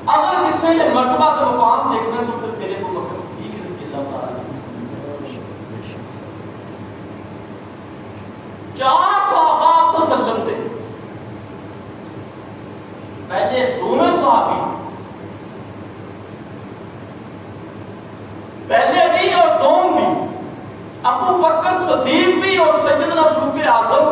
अगर किसी ने मर्तबा तो मुकाम देखना तो फिर मेरे को बकर सिद्दीक रज़ी अल्लाह ताला चार सहाबा सल्लम थे। पहले दोनों सहाबी, पहले भी और दोम भी, अबू बकर सिद्दीक भी और सैयदना फारूक आज़म